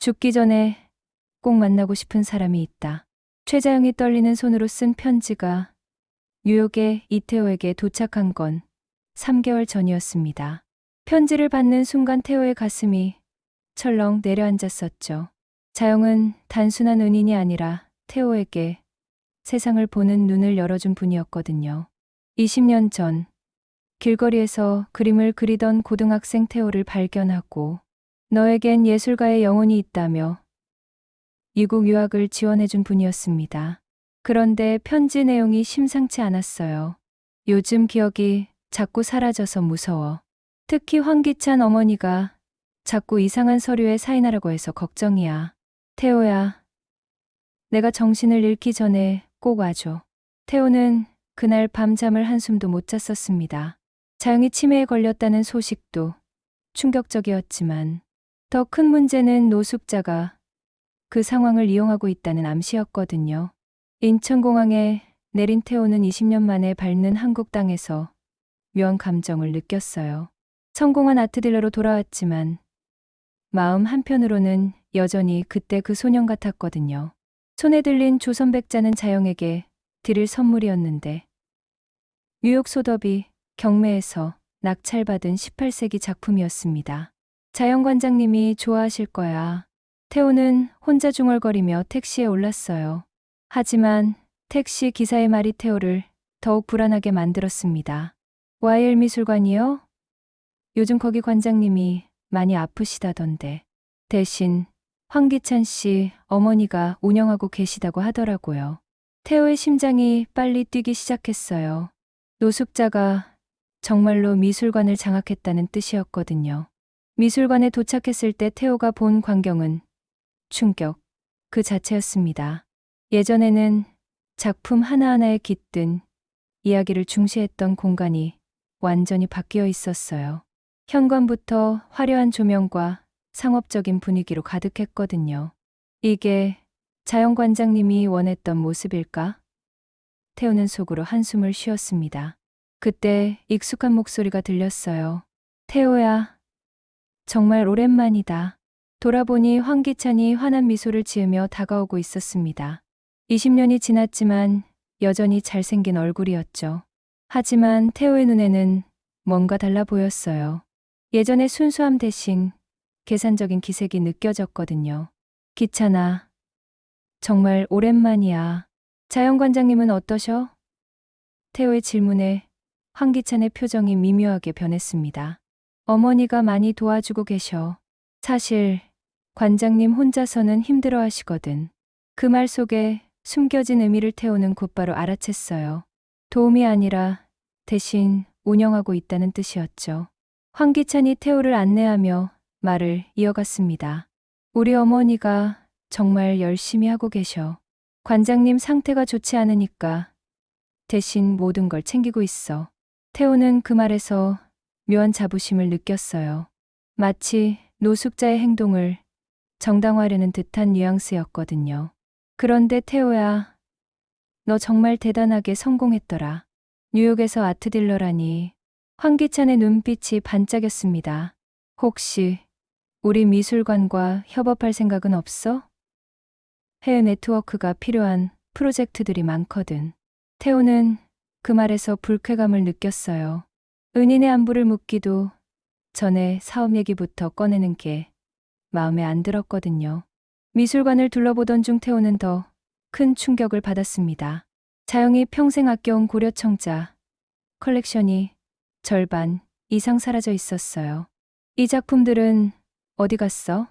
죽기 전에 꼭 만나고 싶은 사람이 있다. 최자영이 떨리는 손으로 쓴 편지가 뉴욕의 이태호에게 도착한 건 3개월 전이었습니다. 편지를 받는 순간 태호의 가슴이 철렁 내려앉았었죠. 자영은 단순한 은인이 아니라 태호에게 세상을 보는 눈을 열어준 분이었거든요. 20년 전 길거리에서 그림을 그리던 고등학생 태호를 발견하고 너에겐 예술가의 영혼이 있다며 미국 유학을 지원해준 분이었습니다. 그런데 편지 내용이 심상치 않았어요. 요즘 기억이 자꾸 사라져서 무서워. 특히 황기찬 어머니가 자꾸 이상한 서류에 사인하라고 해서 걱정이야. 태호야, 내가 정신을 잃기 전에 꼭 와줘. 태호는 그날 밤잠을 한숨도 못 잤었습니다. 자영이 치매에 걸렸다는 소식도 충격적이었지만 더 큰 문제는 노숙자가 그 상황을 이용하고 있다는 암시였거든요. 인천공항에 내린 태호는 20년 만에 밟는 한국 땅에서 묘한 감정을 느꼈어요. 성공한 아트딜러로 돌아왔지만 마음 한편으로는 여전히 그때 그 소년 같았거든요. 손에 들린 조선백자는 자영에게 드릴 선물이었는데 뉴욕 소더비 경매에서 낙찰받은 18세기 작품이었습니다. 자영 관장님이 좋아하실 거야. 태호는 혼자 중얼거리며 택시에 올랐어요. 하지만 택시 기사의 말이 태호를 더욱 불안하게 만들었습니다. YL 미술관이요? 요즘 거기 관장님이 많이 아프시다던데. 대신 황기찬 씨 어머니가 운영하고 계시다고 하더라고요. 태호의 심장이 빨리 뛰기 시작했어요. 노숙자가 정말로 미술관을 장악했다는 뜻이었거든요. 미술관에 도착했을 때 태호가 본 광경은 충격 그 자체였습니다. 예전에는 작품 하나하나에 깃든 이야기를 중시했던 공간이 완전히 바뀌어 있었어요. 현관부터 화려한 조명과 상업적인 분위기로 가득했거든요. 이게 자영 관장님이 원했던 모습일까? 태우는 속으로 한숨을 쉬었습니다. 그때 익숙한 목소리가 들렸어요. 태호야, 정말 오랜만이다. 돌아보니 황기찬이 환한 미소를 지으며 다가오고 있었습니다. 20년이 지났지만 여전히 잘생긴 얼굴이었죠. 하지만 태호의 눈에는 뭔가 달라 보였어요. 예전의 순수함 대신 계산적인 기색이 느껴졌거든요. 기찬아, 정말 오랜만이야. 자영 관장님은 어떠셔? 태호의 질문에 황기찬의 표정이 미묘하게 변했습니다. 어머니가 많이 도와주고 계셔. 사실 관장님 혼자서는 힘들어 하시거든. 그 말 속에 숨겨진 의미를 태호는 곧바로 알아챘어요. 도움이 아니라 대신 운영하고 있다는 뜻이었죠. 황기찬이 태호를 안내하며 말을 이어갔습니다. 우리 어머니가 정말 열심히 하고 계셔. 관장님 상태가 좋지 않으니까 대신 모든 걸 챙기고 있어. 태호는 그 말에서 묘한 자부심을 느꼈어요. 마치 노숙자의 행동을 정당화하려는 듯한 뉘앙스였거든요. 그런데 태호야, 너 정말 대단하게 성공했더라. 뉴욕에서 아트딜러라니. 황기찬의 눈빛이 반짝였습니다. 혹시 우리 미술관과 협업할 생각은 없어? 해외 네트워크가 필요한 프로젝트들이 많거든. 태호는 그 말에서 불쾌감을 느꼈어요. 은인의 안부를 묻기도 전에 사업 얘기부터 꺼내는 게 마음에 안 들었거든요. 미술관을 둘러보던 중 태호는 더 큰 충격을 받았습니다. 자영이 평생 아껴온 고려청자 컬렉션이 절반 이상 사라져 있었어요. 이 작품들은 어디 갔어?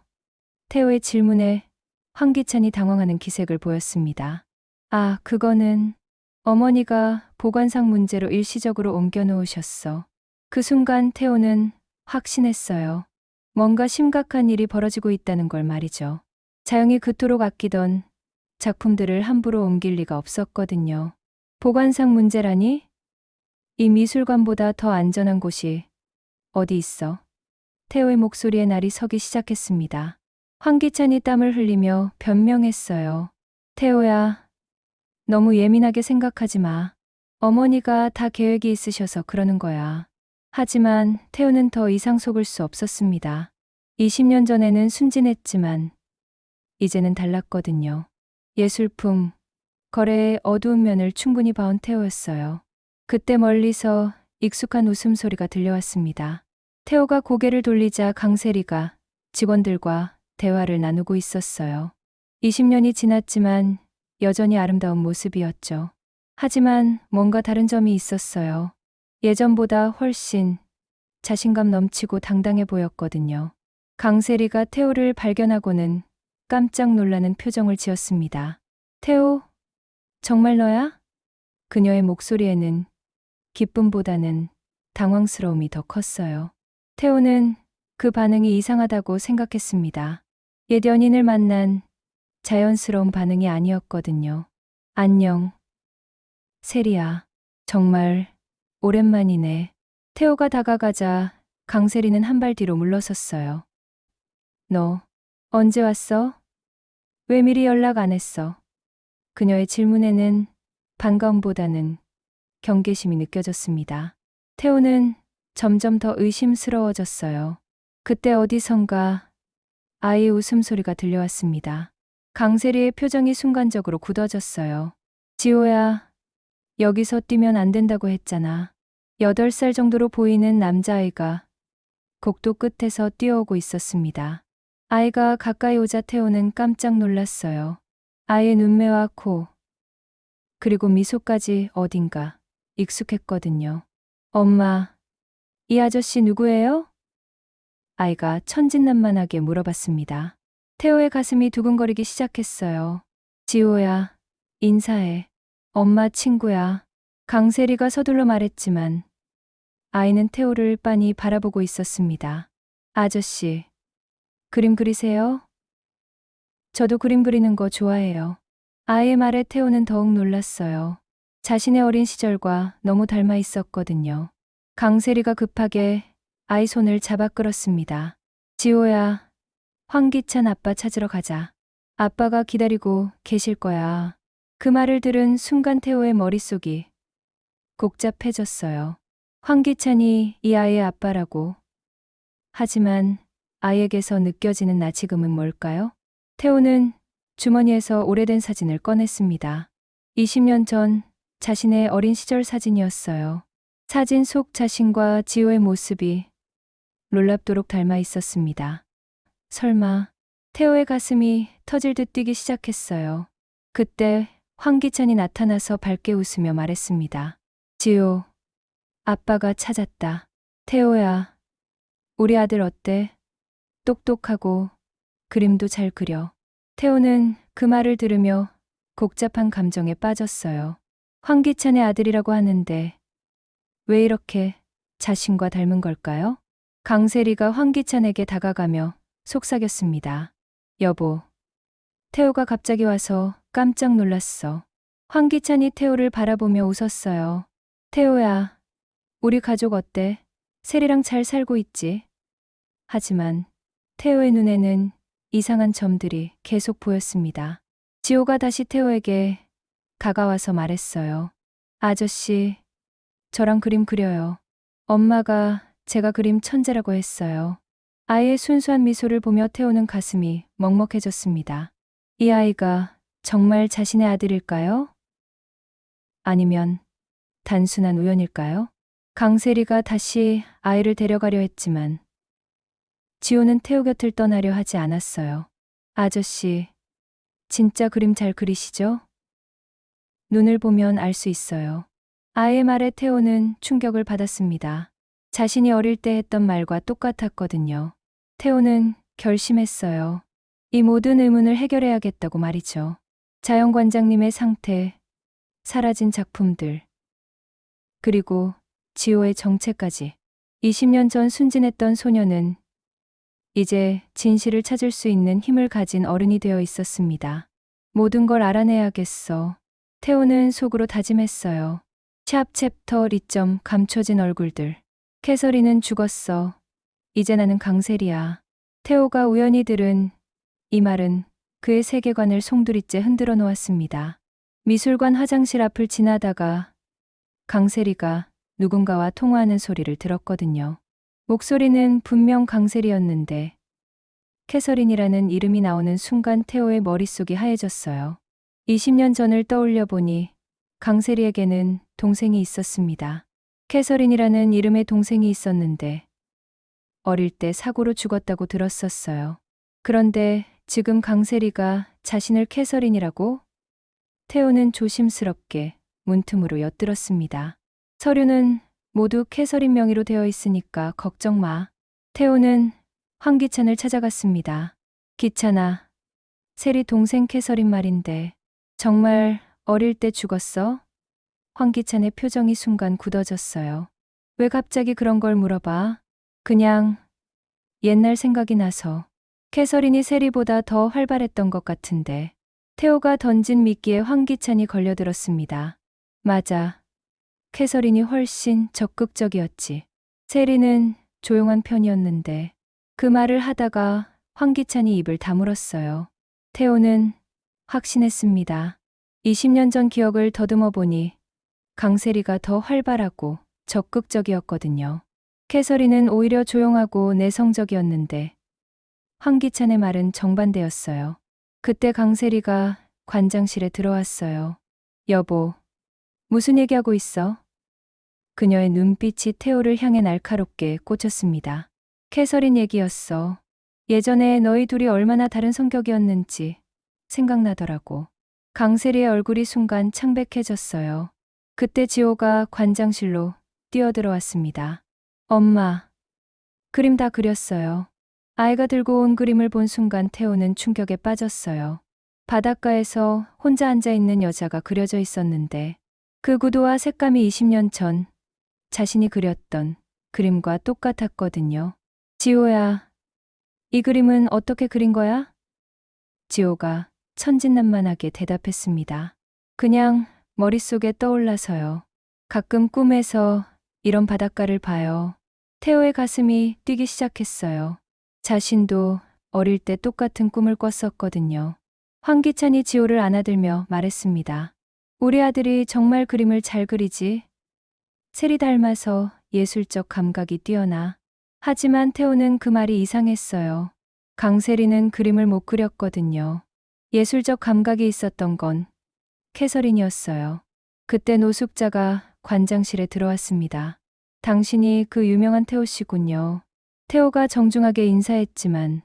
태호의 질문에 황기찬이 당황하는 기색을 보였습니다. 아, 그거는 어머니가 보관상 문제로 일시적으로 옮겨 놓으셨어. 그 순간 태호는 확신했어요. 뭔가 심각한 일이 벌어지고 있다는 걸 말이죠. 자영이 그토록 아끼던 작품들을 함부로 옮길 리가 없었거든요. 보관상 문제라니? 이 미술관보다 더 안전한 곳이 어디 있어? 태호의 목소리에 날이 서기 시작했습니다. 황기찬이 땀을 흘리며 변명했어요. 태호야, 너무 예민하게 생각하지 마. 어머니가 다 계획이 있으셔서 그러는 거야. 하지만 태호는 더 이상 속을 수 없었습니다. 20년 전에는 순진했지만 이제는 달랐거든요. 예술품, 거래의 어두운 면을 충분히 봐온 태호였어요. 그때 멀리서 익숙한 웃음소리가 들려왔습니다. 태호가 고개를 돌리자 강세리가 직원들과 대화를 나누고 있었어요. 20년이 지났지만 여전히 아름다운 모습이었죠. 하지만 뭔가 다른 점이 있었어요. 예전보다 훨씬 자신감 넘치고 당당해 보였거든요. 강세리가 태호를 발견하고는 깜짝 놀라는 표정을 지었습니다. 태호, 정말 너야? 그녀의 목소리에는 기쁨보다는 당황스러움이 더 컸어요. 태호는 그 반응이 이상하다고 생각했습니다. 옛 연인을 만난 자연스러운 반응이 아니었거든요. 안녕, 세리야. 정말 오랜만이네. 태호가 다가가자 강세리는 한 발 뒤로 물러섰어요. 너 언제 왔어? 왜 미리 연락 안 했어? 그녀의 질문에는 반가움보다는 경계심이 느껴졌습니다. 태호는 점점 더 의심스러워졌어요. 그때 어디선가 아이의 웃음소리가 들려왔습니다. 강세리의 표정이 순간적으로 굳어졌어요. 지호야, 여기서 뛰면 안 된다고 했잖아. 8살 정도로 보이는 남자아이가 곡도 끝에서 뛰어오고 있었습니다. 아이가 가까이 오자 태호는 깜짝 놀랐어요. 아이의 눈매와 코, 그리고 미소까지 어딘가 익숙했거든요. 엄마, 이 아저씨 누구예요? 아이가 천진난만하게 물어봤습니다. 태호의 가슴이 두근거리기 시작했어요. 지호야, 인사해. 엄마 친구야. 강세리가 서둘러 말했지만 아이는 태호를 빤히 바라보고 있었습니다. 아저씨, 그림 그리세요? 저도 그림 그리는 거 좋아해요. 아이의 말에 태호는 더욱 놀랐어요. 자신의 어린 시절과 너무 닮아 있었거든요. 강세리가 급하게 아이 손을 잡아 끌었습니다. 지호야, 황기찬 아빠 찾으러 가자. 아빠가 기다리고 계실 거야. 그 말을 들은 순간 태호의 머릿속이 복잡해졌어요. 황기찬이 이 아이의 아빠라고. 하지만 아이에게서 느껴지는 나 지금은 뭘까요? 태호는 주머니에서 오래된 사진을 꺼냈습니다. 20년 전 자신의 어린 시절 사진이었어요. 사진 속 자신과 지호의 모습이 놀랍도록 닮아 있었습니다. 설마, 태호의 가슴이 터질 듯 뛰기 시작했어요. 그때 황기찬이 나타나서 밝게 웃으며 말했습니다. 지호, 아빠가 찾았다. 태호야, 우리 아들 어때? 똑똑하고 그림도 잘 그려. 태호는 그 말을 들으며 복잡한 감정에 빠졌어요. 황기찬의 아들이라고 하는데 왜 이렇게 자신과 닮은 걸까요? 강세리가 황기찬에게 다가가며 속삭였습니다. 여보, 태호가 갑자기 와서 깜짝 놀랐어. 황기찬이 태호를 바라보며 웃었어요. 태호야, 우리 가족 어때? 세리랑 잘 살고 있지? 하지만 태호의 눈에는 이상한 점들이 계속 보였습니다. 지호가 다시 태호에게 다가와서 말했어요. 아저씨, 저랑 그림 그려요. 엄마가 제가 그림 천재라고 했어요. 아이의 순수한 미소를 보며 태호는 가슴이 먹먹해졌습니다. 이 아이가 정말 자신의 아들일까요? 아니면 단순한 우연일까요? 강세리가 다시 아이를 데려가려 했지만 지호는 태호 곁을 떠나려 하지 않았어요. 아저씨, 진짜 그림 잘 그리시죠? 눈을 보면 알 수 있어요. 아이의 말에 태호는 충격을 받았습니다. 자신이 어릴 때 했던 말과 똑같았거든요. 태호는 결심했어요. 이 모든 의문을 해결해야겠다고 말이죠. 자연관장님의 상태, 사라진 작품들, 그리고 지호의 정체까지. 20년 전 순진했던 소녀는 이제 진실을 찾을 수 있는 힘을 가진 어른이 되어 있었습니다. 모든 걸 알아내야겠어. 태호는 속으로 다짐했어요. 샵 챕터 2점 감춰진 얼굴들. 캐서린은 죽었어. 이제 나는 강세리야. 태호가 우연히 들은 이 말은 그의 세계관을 송두리째 흔들어 놓았습니다. 미술관 화장실 앞을 지나다가 강세리가 누군가와 통화하는 소리를 들었거든요. 목소리는 분명 강세리였는데 캐서린이라는 이름이 나오는 순간 태호의 머릿속이 하얘졌어요. 20년 전을 떠올려 보니 강세리에게는 동생이 있었습니다. 캐서린이라는 이름의 동생이 있었는데 어릴 때 사고로 죽었다고 들었었어요. 그런데 지금 강세리가 자신을 캐서린이라고? 태호는 조심스럽게 문틈으로 엿들었습니다. 서류는 모두 캐서린 명의로 되어 있으니까 걱정 마. 태호는 황기찬을 찾아갔습니다. 기찬아, 세리 동생 캐서린 말인데 정말 어릴 때 죽었어? 황기찬의 표정이 순간 굳어졌어요. 왜 갑자기 그런 걸 물어봐? 그냥 옛날 생각이 나서. 캐서린이 세리보다 더 활발했던 것 같은데. 태호가 던진 미끼에 황기찬이 걸려들었습니다. 맞아. 캐서린이 훨씬 적극적이었지. 세리는 조용한 편이었는데 그 말을 하다가 황기찬이 입을 다물었어요. 태호는 확신했습니다. 20년 전 기억을 더듬어 보니 강세리가 더 활발하고 적극적이었거든요. 캐서린은 오히려 조용하고 내성적이었는데 황기찬의 말은 정반대였어요. 그때 강세리가 관장실에 들어왔어요. 여보, 무슨 얘기하고 있어? 그녀의 눈빛이 태호를 향해 날카롭게 꽂혔습니다. 캐서린 얘기였어. 예전에 너희 둘이 얼마나 다른 성격이었는지 생각나더라고. 강세리의 얼굴이 순간 창백해졌어요. 그때 지호가 관장실로 뛰어들어왔습니다. 엄마, 그림 다 그렸어요. 아이가 들고 온 그림을 본 순간 태호는 충격에 빠졌어요. 바닷가에서 혼자 앉아있는 여자가 그려져 있었는데 그 구도와 색감이 20년 전 자신이 그렸던 그림과 똑같았거든요. 지호야, 이 그림은 어떻게 그린 거야? 지호가 천진난만하게 대답했습니다. 그냥 머릿속에 떠올라서요. 가끔 꿈에서 이런 바닷가를 봐요. 태호의 가슴이 뛰기 시작했어요. 자신도 어릴 때 똑같은 꿈을 꿨었거든요. 황기찬이 지호를 안아들며 말했습니다. 우리 아들이 정말 그림을 잘 그리지. 세리 닮아서 예술적 감각이 뛰어나. 하지만 태호는 그 말이 이상했어요. 강세리는 그림을 못 그렸거든요. 예술적 감각이 있었던 건 캐서린이었어요. 그때 노숙자가 관장실에 들어왔습니다. 당신이 그 유명한 태호 씨군요. 태호가 정중하게 인사했지만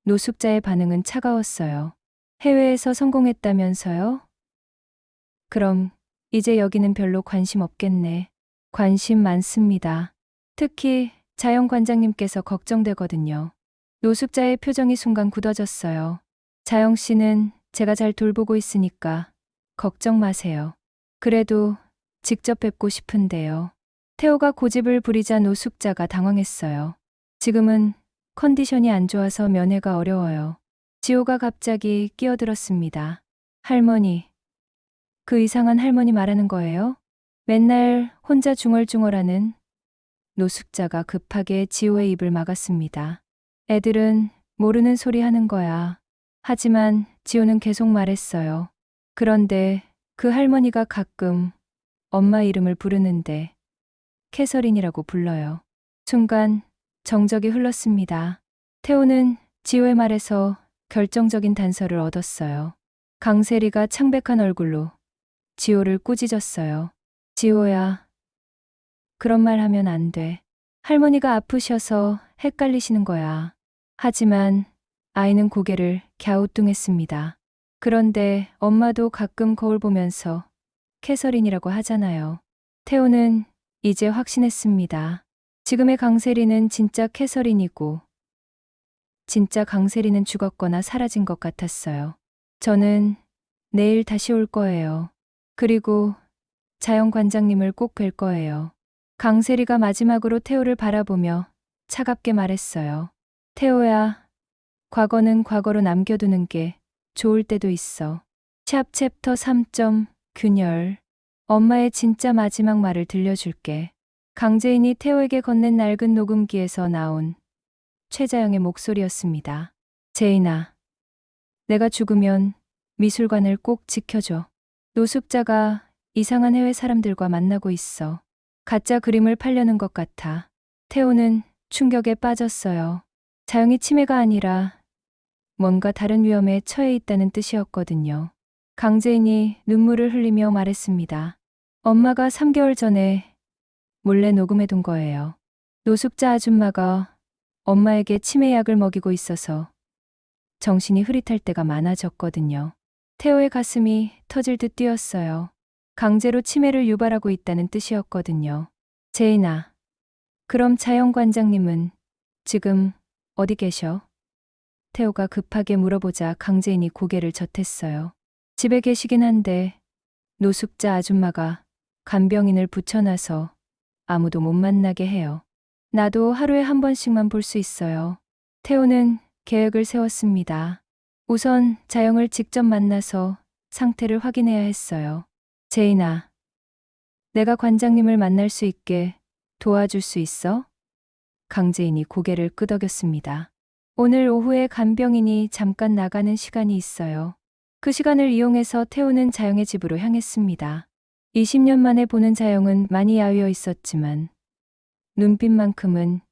노숙자의 반응은 차가웠어요. 해외에서 성공했다면서요? 그럼 이제 여기는 별로 관심 없겠네. 관심 많습니다. 특히 자영 관장님께서 걱정되거든요. 노숙자의 표정이 순간 굳어졌어요. 자영 씨는 제가 잘 돌보고 있으니까 걱정 마세요. 그래도 직접 뵙고 싶은데요. 태호가 고집을 부리자 노숙자가 당황했어요. 지금은 컨디션이 안 좋아서 면회가 어려워요. 지호가 갑자기 끼어들었습니다. 할머니, 그 이상한 할머니 말하는 거예요? 맨날 혼자 중얼중얼하는. 노숙자가 급하게 지호의 입을 막았습니다. 애들은 모르는 소리 하는 거야. 하지만 지호는 계속 말했어요. 그런데 그 할머니가 가끔 엄마 이름을 부르는데 캐서린이라고 불러요. 순간 정적이 흘렀습니다. 태호는 지호의 말에서 결정적인 단서를 얻었어요. 강세리가 창백한 얼굴로 지호를 꾸짖었어요. 지호야, 그런 말 하면 안 돼. 할머니가 아프셔서 헷갈리시는 거야. 하지만 아이는 고개를 갸우뚱했습니다. 그런데 엄마도 가끔 거울 보면서 캐서린이라고 하잖아요. 태호는 이제 확신했습니다. 지금의 강세리는 진짜 캐서린이고 진짜 강세리는 죽었거나 사라진 것 같았어요. 저는 내일 다시 올 거예요. 그리고 자영 관장님을 꼭 뵐 거예요. 강세리가 마지막으로 태호를 바라보며 차갑게 말했어요. 태호야, 과거는 과거로 남겨두는 게 좋을 때도 있어. 샵 챕터 3. 균열. 엄마의 진짜 마지막 말을 들려줄게. 강재인이 태호에게 건넨 낡은 녹음기에서 나온 최자영의 목소리였습니다. 재인아, 내가 죽으면 미술관을 꼭 지켜줘. 노숙자가 이상한 해외 사람들과 만나고 있어. 가짜 그림을 팔려는 것 같아. 태호는 충격에 빠졌어요. 자영이 치매가 아니라 뭔가 다른 위험에 처해 있다는 뜻이었거든요. 강재인이 눈물을 흘리며 말했습니다. 엄마가 3개월 전에 몰래 녹음해둔 거예요. 노숙자 아줌마가 엄마에게 치매약을 먹이고 있어서 정신이 흐릿할 때가 많아졌거든요. 태호의 가슴이 터질 듯 뛰었어요. 강제로 치매를 유발하고 있다는 뜻이었거든요. 제인아, 그럼 자영 관장님은 지금 어디 계셔? 태호가 급하게 물어보자 강재인이 고개를 젓했어요. 집에 계시긴 한데 노숙자 아줌마가 간병인을 붙여놔서 아무도 못 만나게 해요. 나도 하루에 한 번씩만 볼 수 있어요. 태호는 계획을 세웠습니다. 우선 자영을 직접 만나서 상태를 확인해야 했어요. 제인아, 내가 관장님을 만날 수 있게 도와줄 수 있어? 강재인이 고개를 끄덕였습니다. 오늘 오후에 간병인이 잠깐 나가는 시간이 있어요. 그 시간을 이용해서 태호는 자영의 집으로 향했습니다. 20년 만에 보는 자영은 많이 야위어 있었지만 눈빛만큼은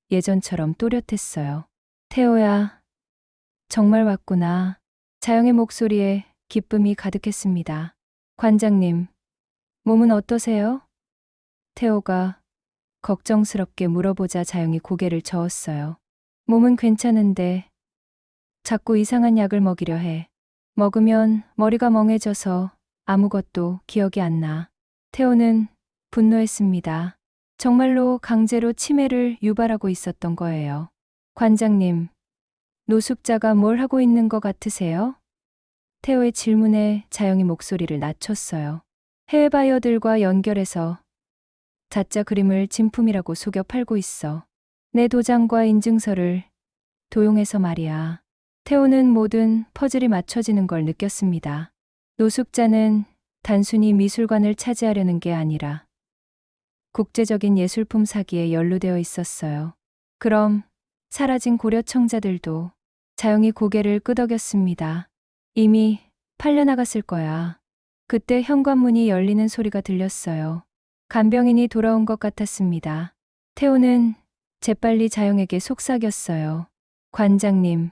예전처럼 또렷했어요. 태호야, 정말 왔구나. 자영의 목소리에 기쁨이 가득했습니다. 관장님, 몸은 어떠세요? 태호가 걱정스럽게 물어보자 자영이 고개를 저었어요. 몸은 괜찮은데 자꾸 이상한 약을 먹이려 해. 먹으면 머리가 멍해져서 아무것도 기억이 안 나. 태호는 분노했습니다. 정말로 강제로 치매를 유발하고 있었던 거예요. 관장님, 노숙자가 뭘 하고 있는 것 같으세요? 태호의 질문에 자영이 목소리를 낮췄어요. 해외 바이어들과 연결해서 가짜 그림을 진품이라고 속여 팔고 있어. 내 도장과 인증서를 도용해서 말이야. 태호는 모든 퍼즐이 맞춰지는 걸 느꼈습니다. 노숙자는 단순히 미술관을 차지하려는 게 아니라 국제적인 예술품 사기에 연루되어 있었어요. 그럼 사라진 고려 청자들도. 자영이 고개를 끄덕였습니다. 이미 팔려나갔을 거야. 그때 현관문이 열리는 소리가 들렸어요. 간병인이 돌아온 것 같았습니다. 태호는 재빨리 자영에게 속삭였어요. 관장님,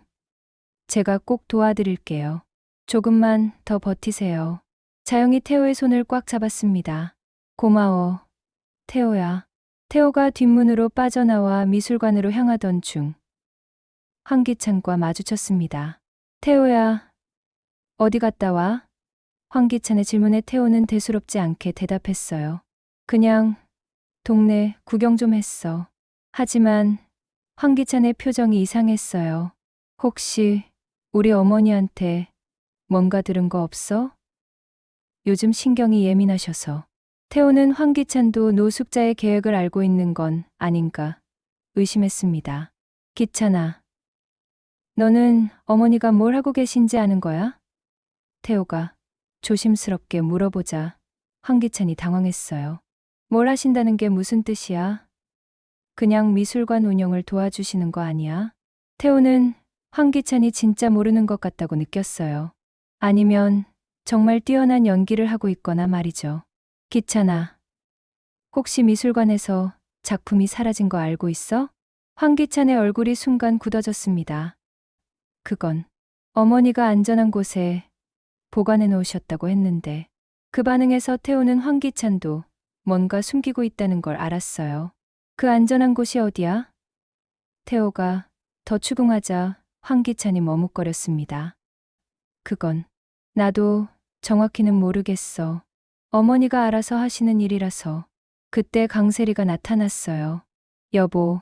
제가 꼭 도와드릴게요. 조금만 더 버티세요. 자영이 태호의 손을 꽉 잡았습니다. 고마워, 태호야. 태호가 뒷문으로 빠져나와 미술관으로 향하던 중 황기찬과 마주쳤습니다. 태호야, 어디 갔다 와? 황기찬의 질문에 태호는 대수롭지 않게 대답했어요. 그냥 동네 구경 좀 했어. 하지만 황기찬의 표정이 이상했어요. 혹시 우리 어머니한테 뭔가 들은 거 없어? 요즘 신경이 예민하셔서. 태호는 황기찬도 노숙자의 계획을 알고 있는 건 아닌가 의심했습니다. 기찬아, 너는 어머니가 뭘 하고 계신지 아는 거야? 태호가 조심스럽게 물어보자 황기찬이 당황했어요. 뭘 하신다는 게 무슨 뜻이야? 그냥 미술관 운영을 도와주시는 거 아니야? 태호는 황기찬이 진짜 모르는 것 같다고 느꼈어요. 아니면 정말 뛰어난 연기를 하고 있거나 말이죠. 기찬아, 혹시 미술관에서 작품이 사라진 거 알고 있어? 황기찬의 얼굴이 순간 굳어졌습니다. 그건 어머니가 안전한 곳에 보관해 놓으셨다고 했는데. 그 반응에서 태호는 황기찬도 뭔가 숨기고 있다는 걸 알았어요. 그 안전한 곳이 어디야? 태호가 더 추궁하자 황기찬이 머뭇거렸습니다. 그건 나도 정확히는 모르겠어. 어머니가 알아서 하시는 일이라서. 그때 강세리가 나타났어요. 여보,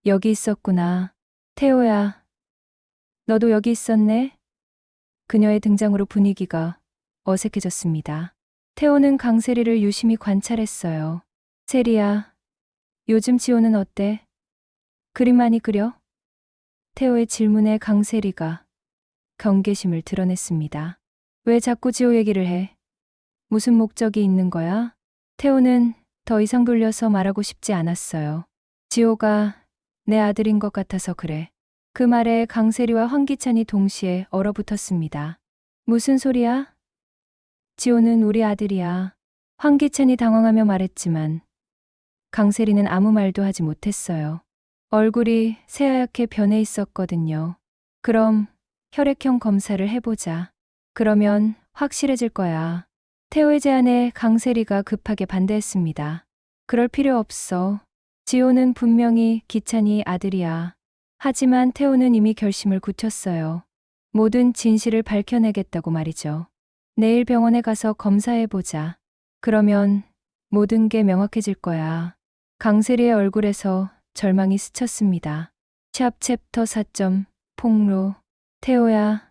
여기 있었구나. 태호야, 너도 여기 있었네? 그녀의 등장으로 분위기가 어색해졌습니다. 태호는 강세리를 유심히 관찰했어요. 세리야, 요즘 지호는 어때? 그림 많이 그려? 태호의 질문에 강세리가 경계심을 드러냈습니다. 왜 자꾸 지호 얘기를 해? 무슨 목적이 있는 거야? 태호는 더 이상 돌려서 말하고 싶지 않았어요. 지호가 내 아들인 것 같아서 그래. 그 말에 강세리와 황기찬이 동시에 얼어붙었습니다. 무슨 소리야? 지호는 우리 아들이야. 황기찬이 당황하며 말했지만 강세리는 아무 말도 하지 못했어요. 얼굴이 새하얗게 변해 있었거든요. 그럼 혈액형 검사를 해보자. 그러면 확실해질 거야. 태호의 제안에 강세리가 급하게 반대했습니다. 그럴 필요 없어. 지호는 분명히 기찬이 아들이야. 하지만 태호는 이미 결심을 굳혔어요. 모든 진실을 밝혀내겠다고 말이죠. 내일 병원에 가서 검사해보자. 그러면 모든 게 명확해질 거야. 강세리의 얼굴에서 절망이 스쳤습니다. 샵 챕터 4점 폭로. 태호야,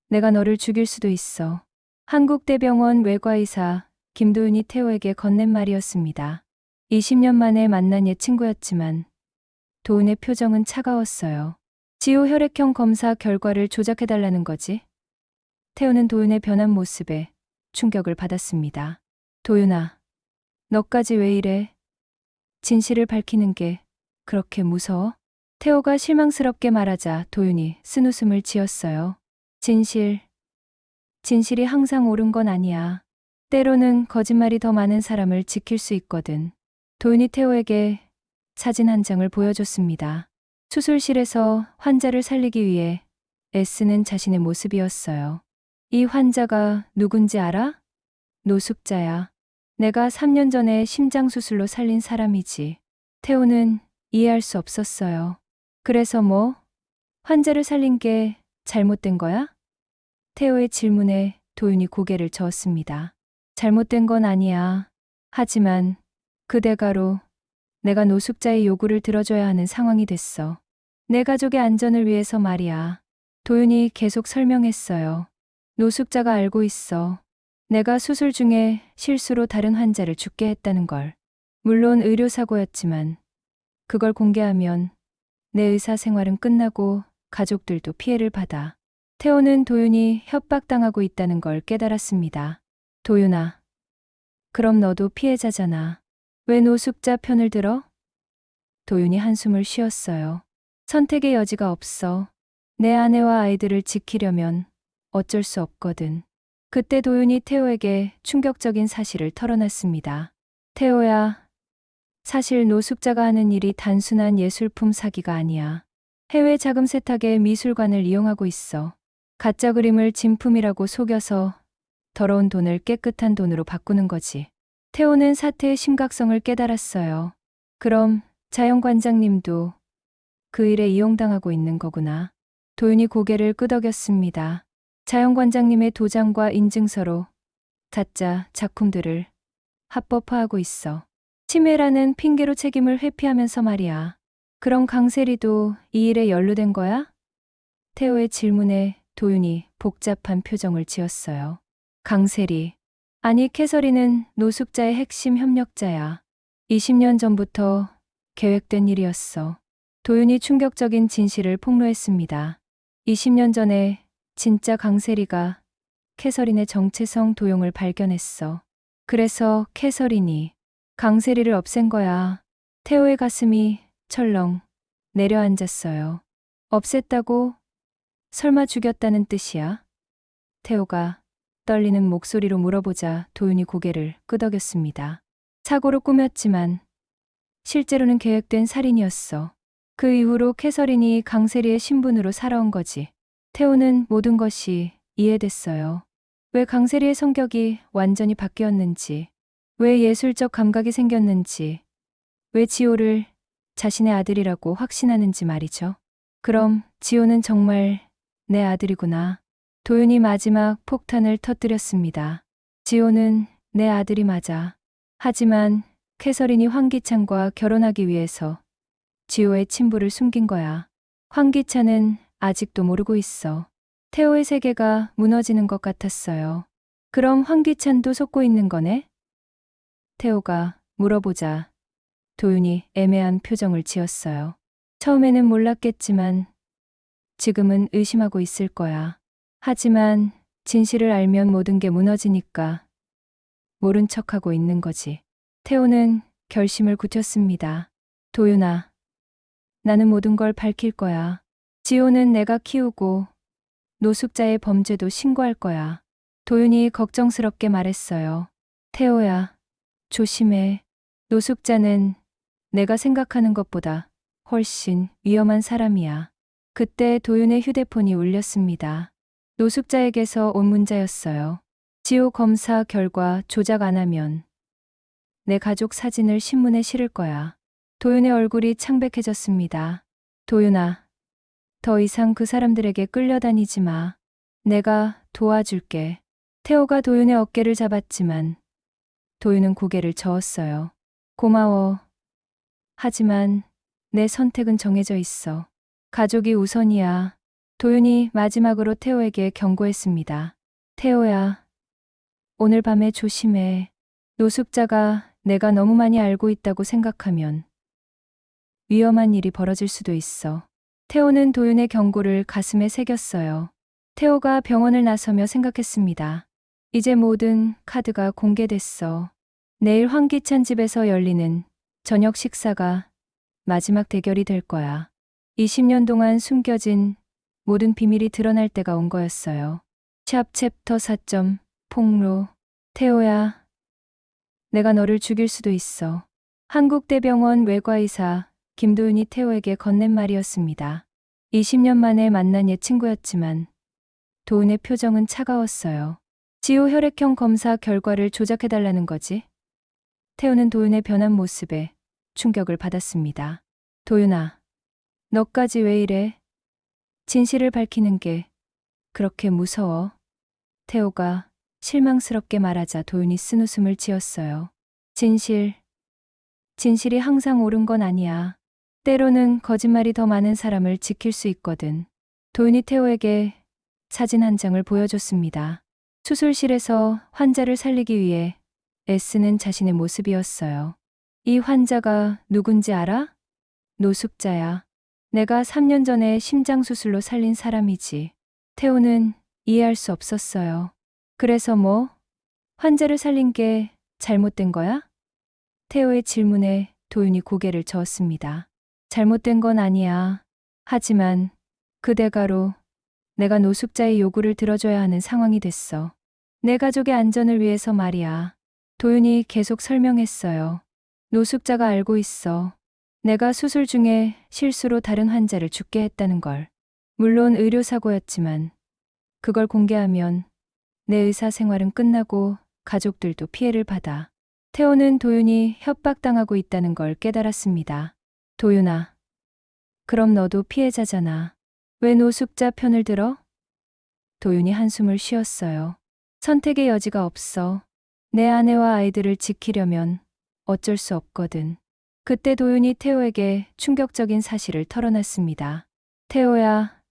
내가 너를 죽일 수도 있어. 한국대병원 외과의사 김도윤이 태호에게 건넨 말이었습니다. 20년 만에 만난 옛 친구였지만 도은의 표정은 차가웠어요. 지호 혈액형 검사 결과를 조작해달라는 거지. 태호는 도윤의 변한 모습에 충격을 받았습니다. 도윤아, 너까지 왜 이래? 진실을 밝히는 게 그렇게 무서워? 태호가 실망스럽게 말하자 도윤이 쓴웃음을 지었어요. 진실이 항상 옳은 건 아니야. 때로는 거짓말이 더 많은 사람을 지킬 수 있거든. 도윤이 태호에게 사진 한 장을 보여줬습니다. 수술실에서 환자를 살리기 위해 애쓰는 자신의 모습이었어요. 이 환자가 누군지 알아? 노숙자야. 내가 3년 전에 심장수술로 살린 사람이지. 태호는 이해할 수 없었어요. 그래서 뭐? 환자를 살린 게 잘못된 거야? 태호의 질문에 도윤이 고개를 저었습니다. 잘못된 건 아니야. 하지만 그 대가로 내가 노숙자의 요구를 들어줘야 하는 상황이 됐어. 내 가족의 안전을 위해서 말이야. 도윤이 계속 설명했어요. 노숙자가 알고 있어. 내가 수술 중에 실수로 다른 환자를 죽게 했다는 걸. 물론 의료사고였지만 그걸 공개하면 내 의사 생활은 끝나고 가족들도 피해를 받아. 태호는 도윤이 협박당하고 있다는 걸 깨달았습니다. 도윤아, 그럼 너도 피해자잖아. 왜 노숙자 편을 들어? 도윤이 한숨을 쉬었어요. 선택의 여지가 없어. 내 아내와 아이들을 지키려면 어쩔 수 없거든. 그때 도윤이 태호에게 충격적인 사실을 털어놨습니다. 태호야, 사실 노숙자가 하는 일이 단순한 예술품 사기가 아니야. 해외 자금 세탁의 미술관을 이용하고 있어. 가짜 그림을 진품이라고 속여서 더러운 돈을 깨끗한 돈으로 바꾸는 거지. 태호는 사태의 심각성을 깨달았어요. 그럼 자영 관장님도 그 일에 이용당하고 있는 거구나. 도윤이 고개를 끄덕였습니다. 자영 관장님의 도장과 인증서로 가짜 작품들을 합법화하고 있어. 치매라는 핑계로 책임을 회피하면서 말이야. 그럼 강세리도 이 일에 연루된 거야? 태호의 질문에 도윤이 복잡한 표정을 지었어요. 강세리. 아니, 캐서린은 노숙자의 핵심 협력자야. 20년 전부터 계획된 일이었어. 도윤이 충격적인 진실을 폭로했습니다. 20년 전에 진짜 강세리가 캐서린의 정체성 도용을 발견했어. 그래서 캐서린이 강세리를 없앤 거야. 태호의 가슴이 철렁 내려앉았어요. 없앴다고? 설마 죽였다는 뜻이야? 태호가 떨리는 목소리로 물어보자 도윤이 고개를 끄덕였습니다. 사고로 꾸몄지만 실제로는 계획된 살인이었어. 그 이후로 캐서린이 강세리의 신분으로 살아온 거지. 태호는 모든 것이 이해됐어요. 왜 강세리의 성격이 완전히 바뀌었는지, 왜 예술적 감각이 생겼는지, 왜 지호를 자신의 아들이라고 확신하는지 말이죠. 그럼 지호는 정말 내 아들이구나. 도윤이 마지막 폭탄을 터뜨렸습니다. 지호는 내 아들이 맞아. 하지만 캐서린이 황기찬과 결혼하기 위해서 지호의 친부를 숨긴 거야. 황기찬은 아직도 모르고 있어. 태호의 세계가 무너지는 것 같았어요. 그럼 황기찬도 속고 있는 거네? 태호가 물어보자 도윤이 애매한 표정을 지었어요. 처음에는 몰랐겠지만 지금은 의심하고 있을 거야. 하지만 진실을 알면 모든 게 무너지니까 모른 척하고 있는 거지. 태호는 결심을 굳혔습니다. 도윤아, 나는 모든 걸 밝힐 거야. 지호는 내가 키우고 노숙자의 범죄도 신고할 거야. 도윤이 걱정스럽게 말했어요. 태호야, 조심해. 노숙자는 내가 생각하는 것보다 훨씬 위험한 사람이야. 그때 도윤의 휴대폰이 울렸습니다. 노숙자에게서 온 문자였어요. 지호 검사 결과 조작 안 하면 내 가족 사진을 신문에 실을 거야. 도윤의 얼굴이 창백해졌습니다. 도윤아, 더 이상 그 사람들에게 끌려다니지 마. 내가 도와줄게. 태호가 도윤의 어깨를 잡았지만 도윤은 고개를 저었어요. 고마워. 하지만 내 선택은 정해져 있어. 가족이 우선이야. 도윤이 마지막으로 태호에게 경고했습니다. 태호야, 오늘 밤에 조심해. 노숙자가 내가 너무 많이 알고 있다고 생각하면 위험한 일이 벌어질 수도 있어. 태호는 도윤의 경고를 가슴에 새겼어요. 태호가 병원을 나서며 생각했습니다. 이제 모든 카드가 공개됐어. 내일 황기찬 집에서 열리는 저녁 식사가 마지막 대결이 될 거야. 20년 동안 숨겨진 모든 비밀이 드러날 때가 온 거였어요. 샵 챕터 4점 폭로. 태호야, 내가 너를 죽일 수도 있어. 한국대병원 외과의사 김도윤이 태호에게 건넨 말이었습니다. 20년 만에 만난 옛 친구였지만 도윤의 표정은 차가웠어요. 지호 혈액형 검사 결과를 조작해달라는 거지? 태호는 도윤의 변한 모습에 충격을 받았습니다. 도윤아, 너까지 왜 이래? 진실을 밝히는 게 그렇게 무서워? 태호가 실망스럽게 말하자 도윤이 쓴웃음을 지었어요. 진실이 항상 옳은 건 아니야. 때로는 거짓말이 더 많은 사람을 지킬 수 있거든. 도윤이 태호에게 사진 한 장을 보여줬습니다. 수술실에서 환자를 살리기 위해 애쓰는 자신의 모습이었어요. 이 환자가 누군지 알아? 노숙자야. 내가 3년 전에 심장수술로 살린 사람이지. 태호는 이해할 수 없었어요. 그래서 뭐? 환자를 살린 게 잘못된 거야? 태호의 질문에 도윤이 고개를 저었습니다. 잘못된 건 아니야. 하지만 그 대가로 내가 노숙자의 요구를 들어줘야 하는 상황이 됐어. 내 가족의 안전을 위해서 말이야. 도윤이 계속 설명했어요. 노숙자가 알고 있어. 내가 수술 중에 실수로 다른 환자를 죽게 했다는 걸. 물론 의료사고였지만 그걸 공개하면 내 의사 생활은 끝나고 가족들도 피해를 받아. 태호는 도윤이 협박당하고 있다는 걸 깨달았습니다. 도윤아, 그럼 너도 피해자잖아. 왜 노숙자 편을 들어? 도윤이 한숨을 쉬었어요. 선택의 여지가 없어. 내 아내와 아이들을 지키려면 어쩔 수 없거든. 그때 도윤이 태호에게 충격적인 사실을 털어놨습니다. 태호야,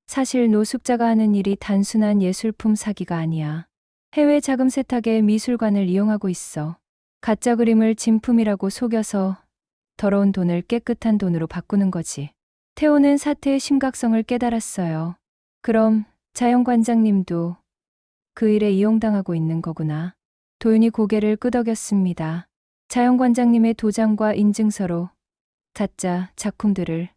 사실 노숙자가 하는 일이 단순한 예술품 사기가 아니야. 해외 자금 세탁의 미술관을 이용하고 있어. 가짜 그림을 진품이라고 속여서 더러운 돈을 깨끗한 돈으로 바꾸는 거지. 태호는 사태의 심각성을 깨달았어요. 그럼 자영 관장님도 그 일에 이용당하고 있는 거구나. 도윤이 고개를 끄덕였습니다. 자영 관장님의 도장과 인증서로 가짜 작품들을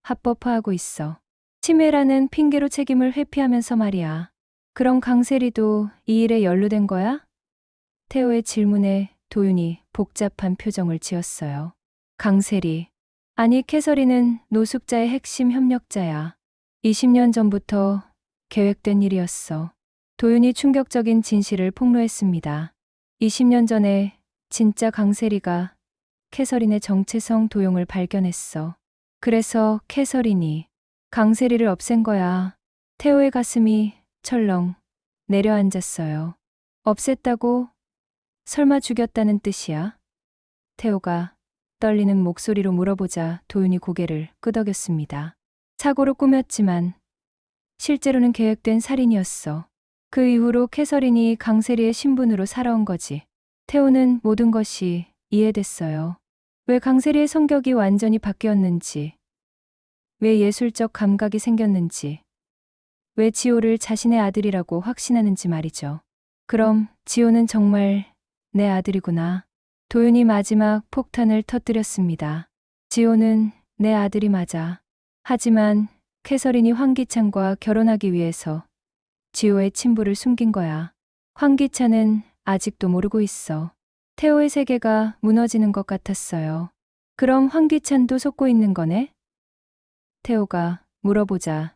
합법화하고 있어. 치매라는 핑계로 책임을 회피하면서 말이야. 그럼 강세리도 이 일에 연루된 거야? 태호의 질문에 도윤이 복잡한 표정을 지었어요. 강세리. 아니, 캐서린은 노숙자의 핵심 협력자야. 20년 전부터 계획된 일이었어. 도윤이 충격적인 진실을 폭로했습니다. 20년 전에 진짜 강세리가 캐서린의 정체성 도용을 발견했어. 그래서 캐서린이 강세리를 없앤 거야. 태호의 가슴이 철렁 내려앉았어요. 없앴다고? 설마 죽였다는 뜻이야? 태호가 떨리는 목소리로 물어보자 도윤이 고개를 끄덕였습니다. 사고로 꾸몄지만 실제로는 계획된 살인이었어. 그 이후로 캐서린이 강세리의 신분으로 살아온 거지. 태호는 모든 것이 이해됐어요. 왜 강세리의 성격이 완전히 바뀌었는지, 왜 예술적 감각이 생겼는지, 왜 지호를 자신의 아들이라고 확신하는지 말이죠. 그럼 지호는 정말 내 아들이구나. 도윤이 마지막 폭탄을 터뜨렸습니다. 지호는 내 아들이 맞아. 하지만 캐서린이 황기찬과 결혼하기 위해서 지호의 친부를 숨긴 거야. 황기찬은 아직도 모르고 있어. 태호의 세계가 무너지는 것 같았어요. 그럼 황기찬도 속고 있는 거네? 태호가 물어보자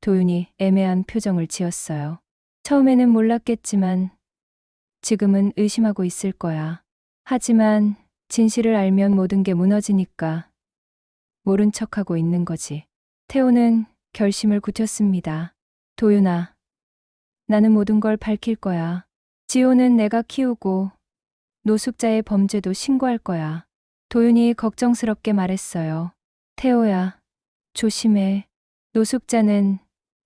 도윤이 애매한 표정을 지었어요. 처음에는 몰랐겠지만 지금은 의심하고 있을 거야. 하지만 진실을 알면 모든 게 무너지니까 모른 척하고 있는 거지. 태호는 결심을 굳혔습니다. 도윤아, 나는 모든 걸 밝힐 거야. 지호는 내가 키우고 노숙자의 범죄도 신고할 거야. 도윤이 걱정스럽게 말했어요. 태호야, 조심해. 노숙자는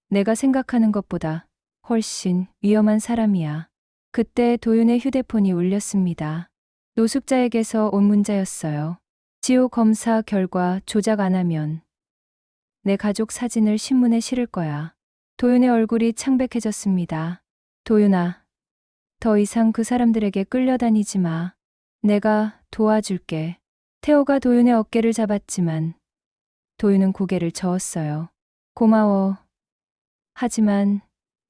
내가 생각하는 것보다 훨씬 위험한 사람이야. 그때 도윤의 휴대폰이 울렸습니다. 노숙자에게서 온 문자였어요. 지호 검사 결과 조작 안 하면 내 가족 사진을 신문에 실을 거야. 도윤의 얼굴이 창백해졌습니다. 도윤아, 더 이상 그 사람들에게 끌려다니지 마. 내가 도와줄게. 태호가 도윤의 어깨를 잡았지만 도윤은 고개를 저었어요. 고마워. 하지만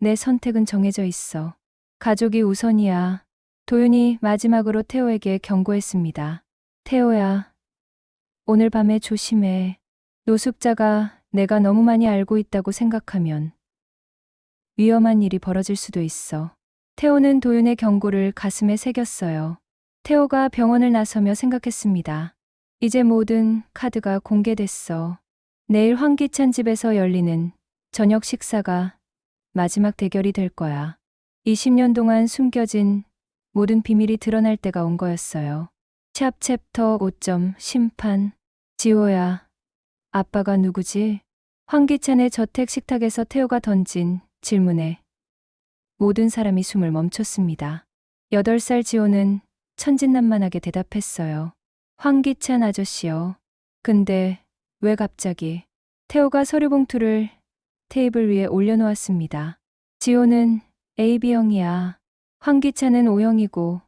내 선택은 정해져 있어. 가족이 우선이야. 도윤이 마지막으로 태호에게 경고했습니다. 태호야, 오늘 밤에 조심해. 노숙자가 내가 너무 많이 알고 있다고 생각하면 위험한 일이 벌어질 수도 있어. 태호는 도윤의 경고를 가슴에 새겼어요. 태호가 병원을 나서며 생각했습니다. 이제 모든 카드가 공개됐어. 내일 황기찬 집에서 열리는 저녁 식사가 마지막 대결이 될 거야. 20년 동안 숨겨진 모든 비밀이 드러날 때가 온 거였어요. 샵 챕터 5점 심판. 지호야, 아빠가 누구지? 황기찬의 저택 식탁에서 태호가 던진 질문에 모든 사람이 숨을 멈췄습니다. 8살 지호는 천진난만하게 대답했어요. 황기찬 아저씨요. 근데 왜 갑자기? 태호가 서류 봉투를 테이블 위에 올려놓았습니다. 지호는 AB형이야. 황기찬은 O형이고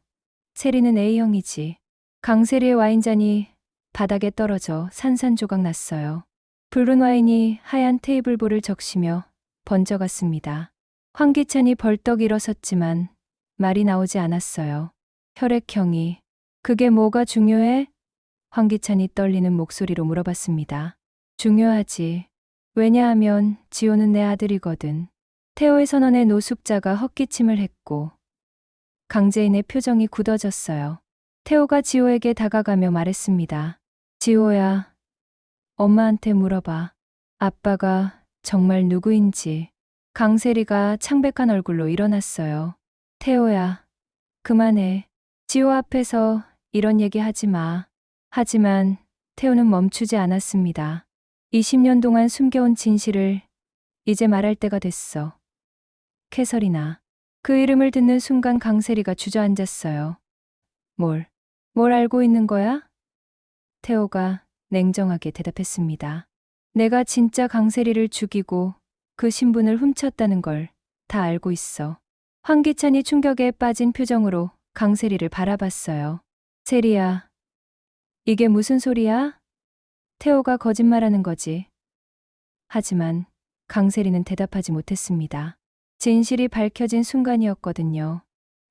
세리는 A형이지. 강세리의 와인잔이 바닥에 떨어져 산산조각 났어요. 붉은 와인이 하얀 테이블볼을 적시며 번져갔습니다. 황기찬이 벌떡 일어섰지만 말이 나오지 않았어요. 혈액형이. 그게 뭐가 중요해? 황기찬이 떨리는 목소리로 물어봤습니다. 중요하지. 왜냐하면 지호는 내 아들이거든. 태호의 선언에 노숙자가 헛기침을 했고 강재인의 표정이 굳어졌어요. 태호가 지호에게 다가가며 말했습니다. 지호야, 엄마한테 물어봐. 아빠가 정말 누구인지. 강세리가 창백한 얼굴로 일어났어요. 태호야, 그만해. 지호 앞에서 이런 얘기 하지 마. 하지만 태호는 멈추지 않았습니다. 20년 동안 숨겨온 진실을 이제 말할 때가 됐어. 캐서리나. 그 이름을 듣는 순간 강세리가 주저앉았어요. 뭘 알고 있는 거야? 태호가 냉정하게 대답했습니다. 내가 진짜 강세리를 죽이고 그 신분을 훔쳤다는 걸 다 알고 있어. 황기찬이 충격에 빠진 표정으로 강세리를 바라봤어요. 세리야, 이게 무슨 소리야? 태호가 거짓말하는 거지. 하지만 강세리는 대답하지 못했습니다. 진실이 밝혀진 순간이었거든요.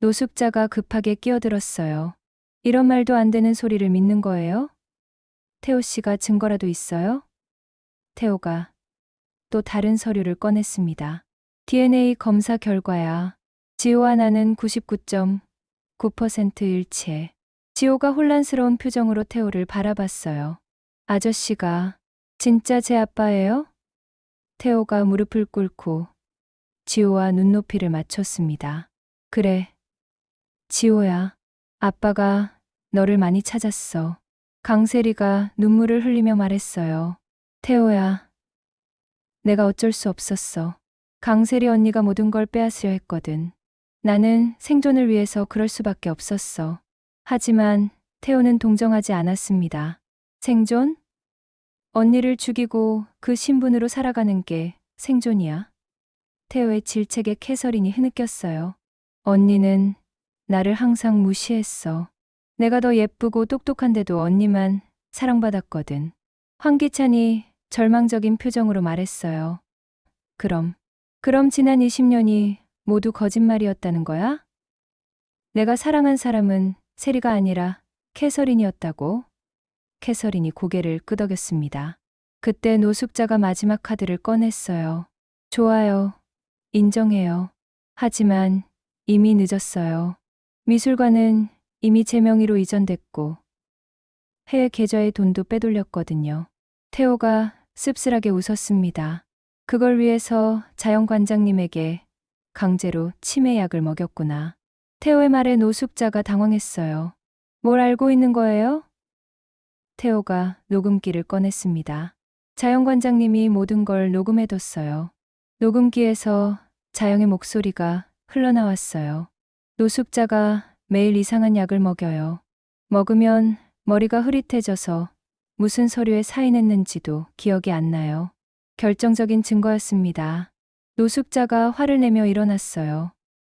노숙자가 급하게 끼어들었어요. 이런 말도 안 되는 소리를 믿는 거예요? 태호 씨가 증거라도 있어요? 태호가 또 다른 서류를 꺼냈습니다. DNA 검사 결과야. 지호와 나는 99.9% 일치해. 지호가 혼란스러운 표정으로 태호를 바라봤어요. 아저씨가 진짜 제 아빠예요? 태호가 무릎을 꿇고 지호와 눈높이를 맞췄습니다. 그래, 지호야. 아빠가 너를 많이 찾았어. 강세리가 눈물을 흘리며 말했어요. 태호야, 내가 어쩔 수 없었어. 강세리 언니가 모든 걸 빼앗으려 했거든. 나는 생존을 위해서 그럴 수밖에 없었어. 하지만 태호는 동정하지 않았습니다. 생존? 언니를 죽이고 그 신분으로 살아가는 게 생존이야? 태호의 질책에 캐서린이 흐느꼈어요. 언니는 나를 항상 무시했어. 내가 더 예쁘고 똑똑한데도 언니만 사랑받았거든. 황기찬이 절망적인 표정으로 말했어요. 그럼 지난 20년이 모두 거짓말이었다는 거야? 내가 사랑한 사람은 세리가 아니라 캐서린이었다고? 캐서린이 고개를 끄덕였습니다. 그때 노숙자가 마지막 카드를 꺼냈어요. 좋아요. 인정해요. 하지만 이미 늦었어요. 미술관은 이미 제 명의로 이전됐고 해외 계좌의 돈도 빼돌렸거든요. 태호가 씁쓸하게 웃었습니다. 그걸 위해서 자영 관장님에게 강제로 치매약을 먹였구나. 태호의 말에 노숙자가 당황했어요. 뭘 알고 있는 거예요? 태호가 녹음기를 꺼냈습니다. 자영 관장님이 모든 걸 녹음해뒀어요. 녹음기에서 자영의 목소리가 흘러나왔어요. 노숙자가 매일 이상한 약을 먹여요. 먹으면 머리가 흐릿해져서 무슨 서류에 사인했는지도 기억이 안 나요. 결정적인 증거였습니다. 노숙자가 화를 내며 일어났어요.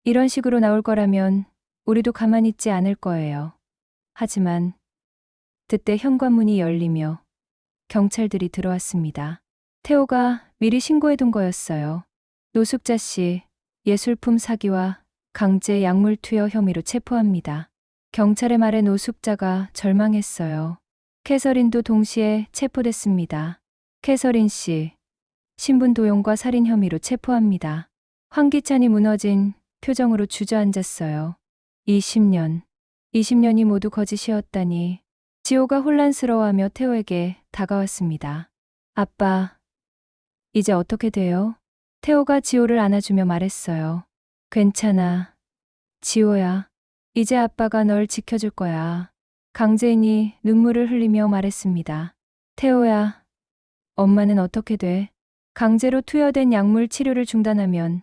이런 식으로 나올 거라면 우리도 가만히 있지 않을 거예요. 하지만 그때 현관문이 열리며 경찰들이 들어왔습니다. 태호가 미리 신고해둔 거였어요. 노숙자 씨, 예술품 사기와 강제 약물 투여 혐의로 체포합니다. 경찰의 말에 노숙자가 절망했어요. 캐서린도 동시에 체포됐습니다. 캐서린 씨, 신분 도용과 살인 혐의로 체포합니다. 황기찬이 무너진 표정으로 주저앉았어요. 20년이 모두 거짓이었다니. 지호가 혼란스러워하며 태호에게 다가왔습니다. 아빠, 이제 어떻게 돼요? 태호가 지호를 안아주며 말했어요. 괜찮아. 지호야, 이제 아빠가 널 지켜줄 거야. 강재인이 눈물을 흘리며 말했습니다. 태호야, 엄마는 어떻게 돼? 강제로 투여된 약물 치료를 중단하면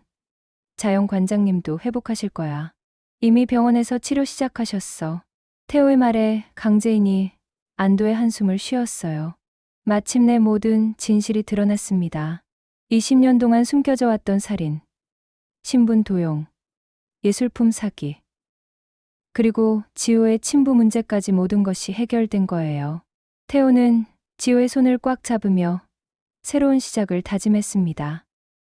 자영 관장님도 회복하실 거야. 이미 병원에서 치료 시작하셨어. 태호의 말에 강재인이 안도의 한숨을 쉬었어요. 마침내 모든 진실이 드러났습니다. 20년 동안 숨겨져 왔던 살인, 신분 도용, 예술품 사기, 그리고 지호의 친부 문제까지 모든 것이 해결된 거예요. 태호는 지호의 손을 꽉 잡으며 새로운 시작을 다짐했습니다.